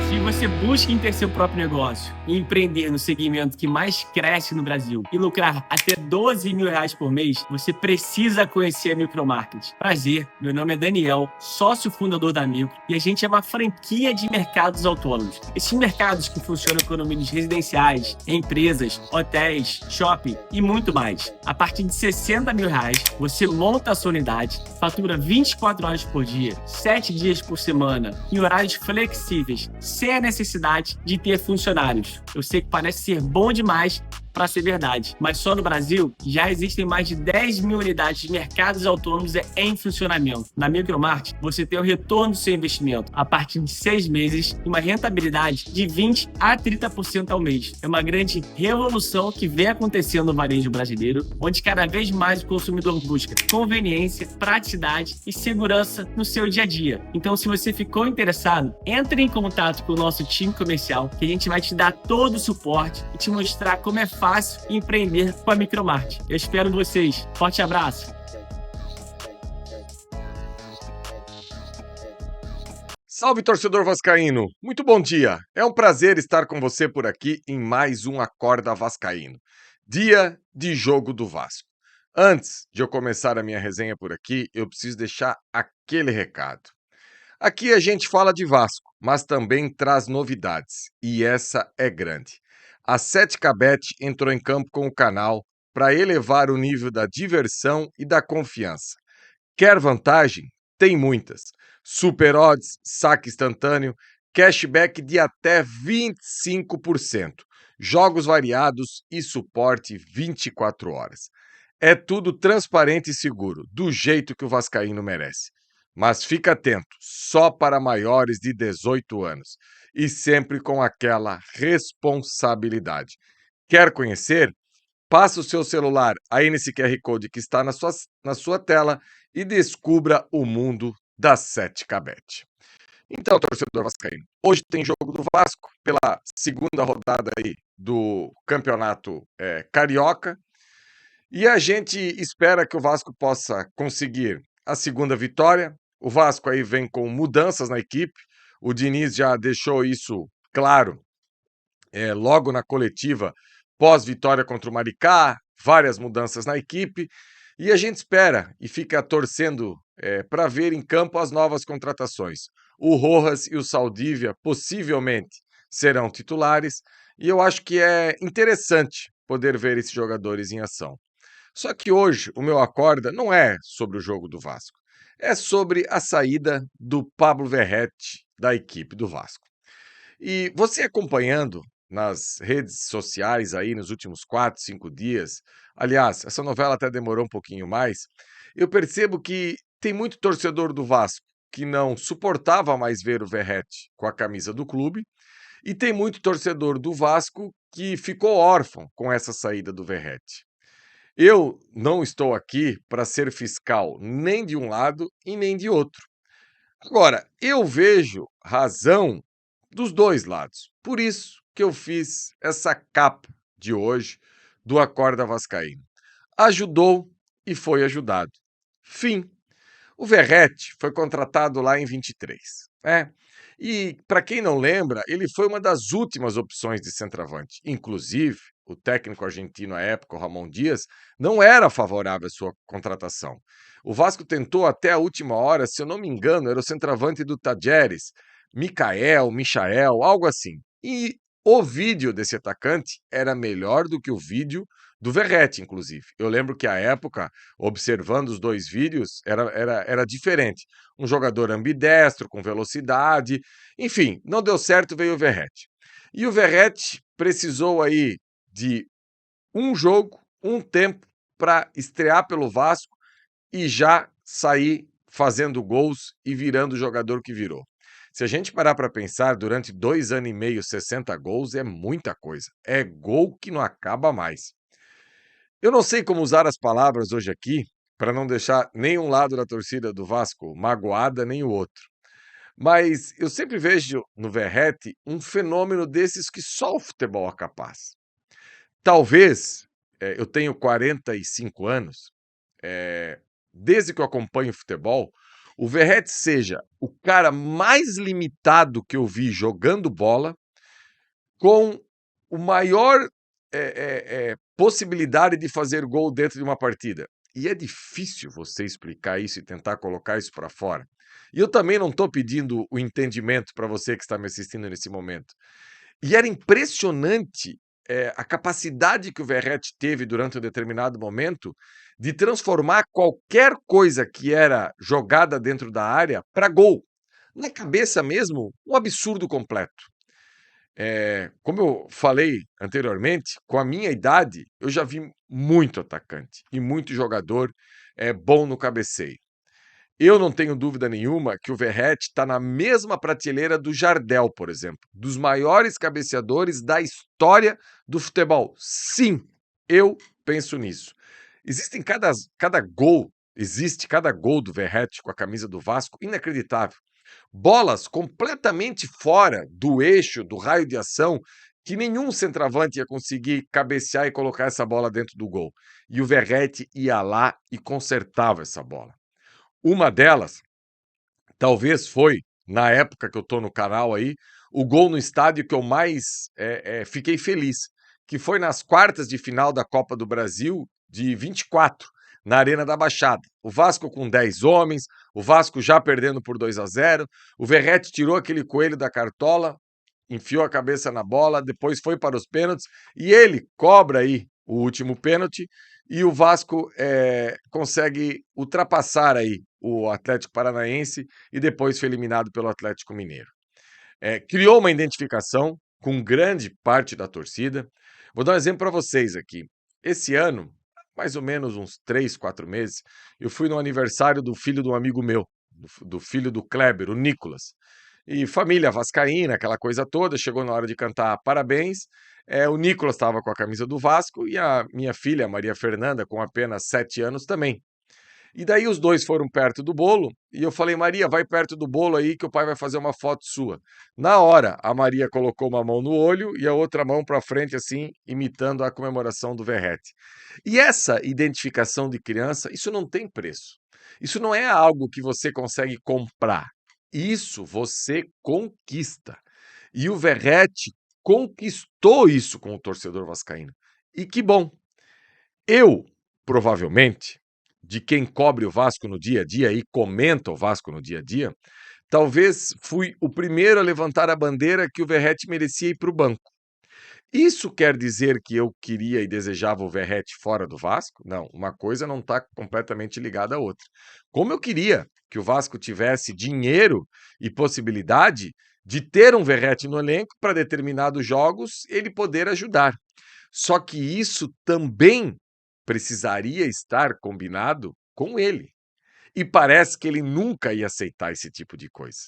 Se você busca em ter seu próprio negócio e empreender no segmento que mais cresce no Brasil e lucrar até R$ 12.000 por mês, você precisa conhecer a Micromarket. Prazer, meu nome é Daniel, sócio fundador da Micro, e a gente é uma franquia de mercados autônomos. Esses mercados que funcionam com condomínios residenciais, empresas, hotéis, shopping e muito mais. A partir de R$ 60.000, você monta a sua unidade, fatura 24 horas por dia, 7 dias por semana, em horários flexíveis, sem a necessidade de ter funcionários. Eu sei que parece ser bom demais para ser verdade, mas só no Brasil já existem mais de 10 mil unidades de mercados autônomos em funcionamento. Na Micromarket, você tem o retorno do seu investimento a partir de 6 meses e uma rentabilidade de 20% a 30% ao mês. É uma grande revolução que vem acontecendo no varejo brasileiro, onde cada vez mais o consumidor busca conveniência, praticidade e segurança no seu dia a dia. Então, se você ficou interessado, entre em contato com o nosso time comercial, que a gente vai te dar todo o suporte e te mostrar como é fácil empreender com a Micromarket. Eu espero vocês. Forte abraço. Salve, torcedor vascaíno! Muito bom dia! É um prazer estar com você por aqui em mais um Acorda Vascaíno, dia de jogo do Vasco. Antes de eu começar a minha resenha por aqui, eu preciso deixar aquele recado. Aqui a gente fala de Vasco, mas também traz novidades, e essa é grande. A 7kBet entrou em campo com o canal para elevar o nível da diversão e da confiança. Quer vantagem? Tem muitas. Super odds, saque instantâneo, cashback de até 25%, jogos variados e suporte 24 horas. É tudo transparente e seguro, do jeito que o vascaíno merece. Mas fica atento, só para maiores de 18 anos e sempre com aquela responsabilidade. Quer conhecer? Passa o seu celular aí nesse QR Code que está na sua tela e descubra o mundo da 7kBet. Então, torcedor vascaíno, hoje tem jogo do Vasco pela segunda rodada aí do Campeonato Carioca e a gente espera que o Vasco possa conseguir a segunda vitória. O Vasco aí vem com mudanças na equipe, o Diniz já deixou isso claro logo na coletiva pós-vitória contra o Maricá, várias mudanças na equipe, e a gente espera e fica torcendo para ver em campo as novas contratações. O Rojas e o Saldívia possivelmente serão titulares, e eu acho que é interessante poder ver esses jogadores em ação. Só que hoje o meu acorda não é sobre o jogo do Vasco, é sobre a saída do Pablo Verrete da equipe do Vasco. E você acompanhando nas redes sociais aí nos últimos 4, 5 dias, aliás, essa novela até demorou um pouquinho mais, eu percebo que tem muito torcedor do Vasco que não suportava mais ver o Verrete com a camisa do clube, e tem muito torcedor do Vasco que ficou órfão com essa saída do Verrete. Eu não estou aqui para ser fiscal nem de um lado e nem de outro. Agora, eu vejo razão dos dois lados. Por isso que eu fiz essa capa de hoje do Acorda Vascaíno. Ajudou e foi ajudado. Fim. O Verrete foi contratado lá em 23, né? E, para quem não lembra, ele foi uma das últimas opções de centroavante. Inclusive, o técnico argentino à época, o Ramon Dias, não era favorável à sua contratação. O Vasco tentou até a última hora, se eu não me engano, era o centroavante do Tajeres, Michael, algo assim. E o vídeo desse atacante era melhor do que o vídeo do Verrete, inclusive. Eu lembro que à época, observando os dois vídeos, era diferente. Um jogador ambidestro, com velocidade, enfim, não deu certo, veio o Verrete. E o Verrete precisou aí de um jogo, um tempo, para estrear pelo Vasco e já sair fazendo gols e virando o jogador que virou. Se a gente parar para pensar, durante 2 anos e meio, 60 gols é muita coisa. É gol que não acaba mais. Eu não sei como usar as palavras hoje aqui para não deixar nenhum lado da torcida do Vasco magoada, nem o outro. Mas eu sempre vejo no Verrete um fenômeno desses que só o futebol é capaz. Talvez eu tenho 45 anos, eh, desde que eu acompanho futebol, o Verratti seja o cara mais limitado que eu vi jogando bola, com o maior, possibilidade de fazer gol dentro de uma partida. E é difícil você explicar isso e tentar colocar isso para fora. E eu também não estou pedindo o entendimento para você que está me assistindo nesse momento. E era impressionante, a capacidade que o Verratti teve durante um determinado momento de transformar qualquer coisa que era jogada dentro da área para gol. Na cabeça mesmo, um absurdo completo. Como eu falei anteriormente, com a minha idade, eu já vi muito atacante e muito jogador bom no cabeceio. Eu não tenho dúvida nenhuma que o Verratti está na mesma prateleira do Jardel, por exemplo, dos maiores cabeceadores da história do futebol. Sim, eu penso nisso. Existem cada gol do Verratti com a camisa do Vasco inacreditável. Bolas completamente fora do eixo, do raio de ação, que nenhum centroavante ia conseguir cabecear e colocar essa bola dentro do gol. E o Verratti ia lá e consertava essa bola. Uma delas, talvez foi, na época que eu estou no canal aí, o gol no estádio que eu mais fiquei feliz, que foi nas quartas de final da Copa do Brasil de 24, na Arena da Baixada. O Vasco com 10 homens, o Vasco já perdendo por 2-0, o Verratti tirou aquele coelho da cartola, enfiou a cabeça na bola, depois foi para os pênaltis, e ele cobra aí o último pênalti, e o Vasco consegue ultrapassar aí o Atlético Paranaense e depois foi eliminado pelo Atlético Mineiro. Criou uma identificação com grande parte da torcida. Vou dar um exemplo para vocês aqui. Esse ano, mais ou menos uns 3, 4 meses, eu fui no aniversário do filho de um amigo meu, do filho do Kleber, o Nicolas. E família vascaína, aquela coisa toda, chegou na hora de cantar parabéns. O Nicolas estava com a camisa do Vasco e a minha filha, Maria Fernanda, com apenas 7 anos também. E daí os dois foram perto do bolo e eu falei, Maria, vai perto do bolo aí que o pai vai fazer uma foto sua. Na hora, a Maria colocou uma mão no olho e a outra mão para frente, assim, imitando a comemoração do Verratti. E essa identificação de criança, isso não tem preço. Isso não é algo que você consegue comprar. Isso você conquista. E o Verratti conquistou isso com o torcedor vascaíno. E que bom. Eu, provavelmente, de quem cobre o Vasco no dia a dia e comenta o Vasco no dia a dia, talvez fui o primeiro a levantar a bandeira que o Verratti merecia ir para o banco. Isso quer dizer que eu queria e desejava o Verratti fora do Vasco? Não, uma coisa não está completamente ligada à outra. Como eu queria que o Vasco tivesse dinheiro e possibilidade de ter um Verratti no elenco para determinados jogos ele poder ajudar. Só que isso também precisaria estar combinado com ele. E parece que ele nunca ia aceitar esse tipo de coisa.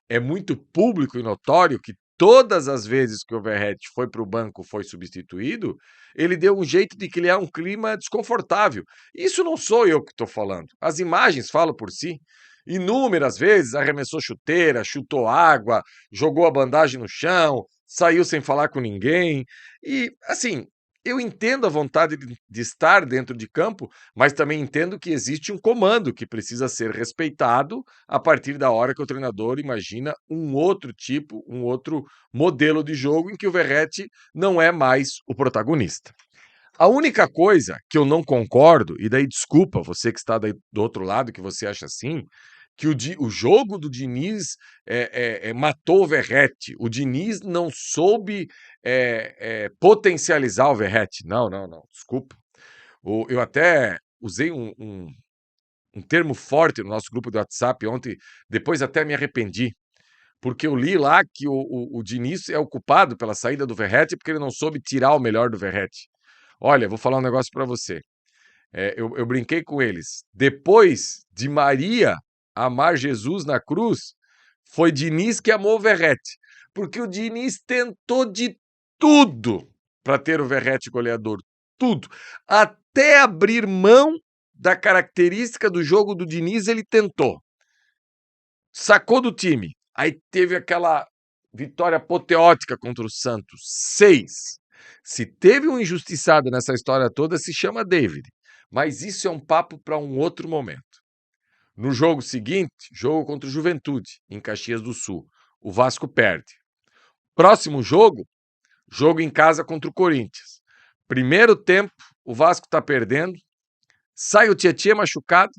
É muito público e notório que todas as vezes que o Verratti foi para o banco, foi substituído, ele deu um jeito de criar um clima desconfortável. Isso não sou eu que estou falando. As imagens falam por si. Inúmeras vezes arremessou chuteira, chutou água, jogou a bandagem no chão, saiu sem falar com ninguém. E, assim, eu entendo a vontade de estar dentro de campo, mas também entendo que existe um comando que precisa ser respeitado a partir da hora que o treinador imagina um outro tipo, um outro modelo de jogo em que o Verratti não é mais o protagonista. A única coisa que eu não concordo, e daí desculpa você que está daí do outro lado, que você acha assim, que o jogo do Diniz matou o Verratti. O Diniz não soube potencializar o Verratti. Não, não, não, desculpa. Eu até usei um termo forte no nosso grupo do WhatsApp ontem, depois até me arrependi, porque eu li lá que o Diniz é o culpado pela saída do Verratti porque ele não soube tirar o melhor do Verratti. Olha, vou falar um negócio para você. Eu brinquei com eles. Depois de Maria amar Jesus na cruz, foi Diniz que amou o Verratti. Porque o Diniz tentou de tudo para ter o Verratti goleador. Tudo. Até abrir mão da característica do jogo do Diniz, ele tentou. Sacou do time. Aí teve aquela vitória apoteótica contra o Santos. 6. Se teve um injustiçado nessa história toda, se chama David. Mas isso é um papo para um outro momento. No jogo seguinte, jogo contra o Juventude, em Caxias do Sul. O Vasco perde. Próximo jogo, jogo em casa contra o Corinthians. Primeiro tempo, o Vasco está perdendo. Sai o Tietê machucado.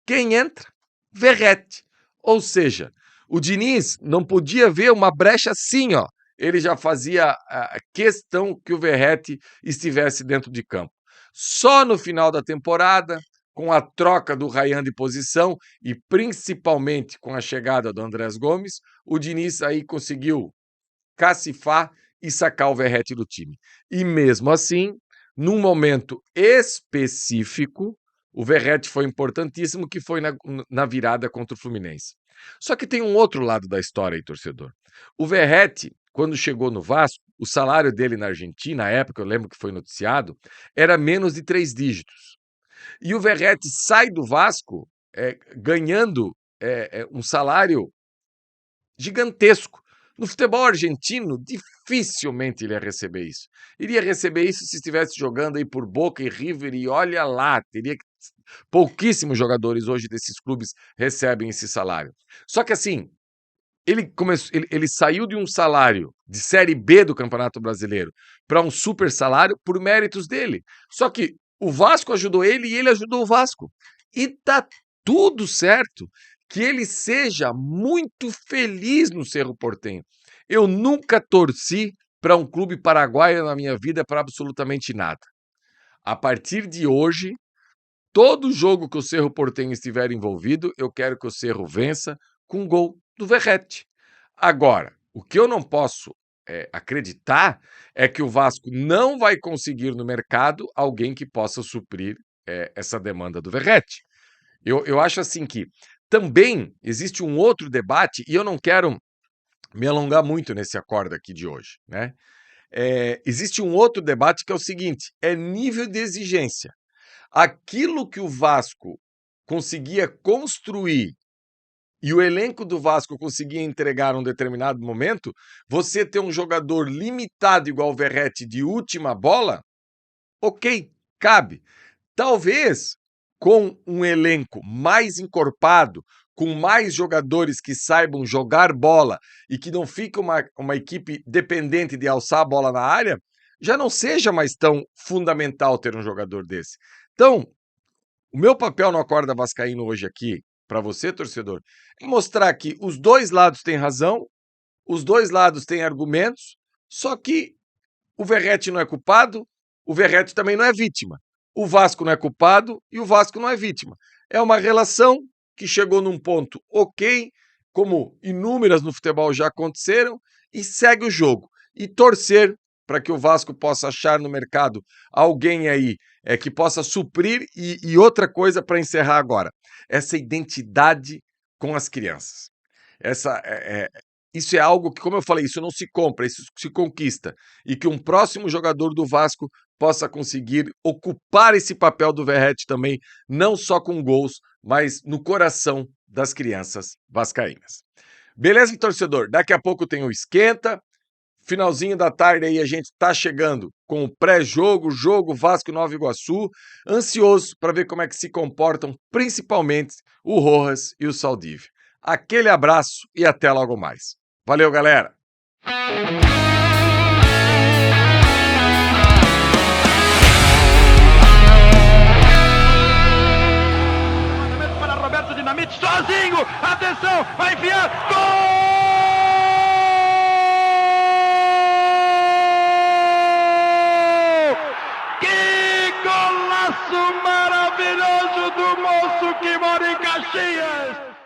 Quem entra? Verratti. Ou seja, o Diniz não podia ver uma brecha assim, ó. Ele já fazia a questão que o Verratti estivesse dentro de campo. Só no final da temporada, com a troca do Rayan de posição e principalmente com a chegada do Andrés Gomes, o Diniz aí conseguiu cacifar e sacar o Verratti do time. E mesmo assim, num momento específico, o Verratti foi importantíssimo, que foi na virada contra o Fluminense. Só que tem um outro lado da história aí, torcedor. O Verratti, quando chegou no Vasco, o salário dele na Argentina, na época, eu lembro que foi noticiado, era menos de 3 dígitos. E o Verratti sai do Vasco ganhando um salário gigantesco. No futebol argentino, dificilmente ele ia receber isso. Iria receber isso se estivesse jogando aí por Boca e River, e olha lá, pouquíssimos jogadores hoje desses clubes recebem esse salário. Só que assim, ele saiu de um salário de Série B do Campeonato Brasileiro para um super salário por méritos dele. Só que o Vasco ajudou ele e ele ajudou o Vasco. E tá tudo certo. Que ele seja muito feliz no Cerro Porteño. Eu nunca torci para um clube paraguaio na minha vida para absolutamente nada. A partir de hoje, todo jogo que o Cerro Porteño estiver envolvido, eu quero que o Cerro vença com um gol do Verratti. Agora, o que eu não posso acreditar é que o Vasco não vai conseguir no mercado alguém que possa suprir essa demanda do Verratti. Eu acho assim que também existe um outro debate, e eu não quero me alongar muito nesse acordo aqui de hoje, né? Existe um outro debate que é o seguinte: é nível de exigência. Aquilo que o Vasco conseguia construir e o elenco do Vasco conseguia entregar num determinado momento, você ter um jogador limitado igual o Verratti de última bola, ok, cabe. Talvez com um elenco mais encorpado, com mais jogadores que saibam jogar bola e que não fique uma equipe dependente de alçar a bola na área, já não seja mais tão fundamental ter um jogador desse. Então, o meu papel no Acorda Vascaíno hoje aqui, para você, torcedor, é mostrar que os dois lados têm razão, os dois lados têm argumentos, só que o Verratti não é culpado, o Verratti também não é vítima. O Vasco não é culpado e o Vasco não é vítima. É uma relação que chegou num ponto ok, como inúmeras no futebol já aconteceram, e segue o jogo. E torcer para que o Vasco possa achar no mercado alguém aí que possa suprir. E outra coisa para encerrar agora, essa identidade com as crianças. Isso é algo que, como eu falei, isso não se compra, isso se conquista. E que um próximo jogador do Vasco possa conseguir ocupar esse papel do Verratti também, não só com gols, mas no coração das crianças vascaínas. Beleza, torcedor? Daqui a pouco tem o Esquenta. Finalzinho da tarde aí a gente tá chegando com o pré-jogo, jogo Vasco e Nova Iguaçu. Ansioso para ver como é que se comportam, principalmente o Rojas e o Saldívia. Aquele abraço e até logo mais. Valeu, galera! Para Roberto Dinamite, sozinho! Atenção! Vai enfiar! Gol! Que golaço maravilhoso do moço que mora em Caxias!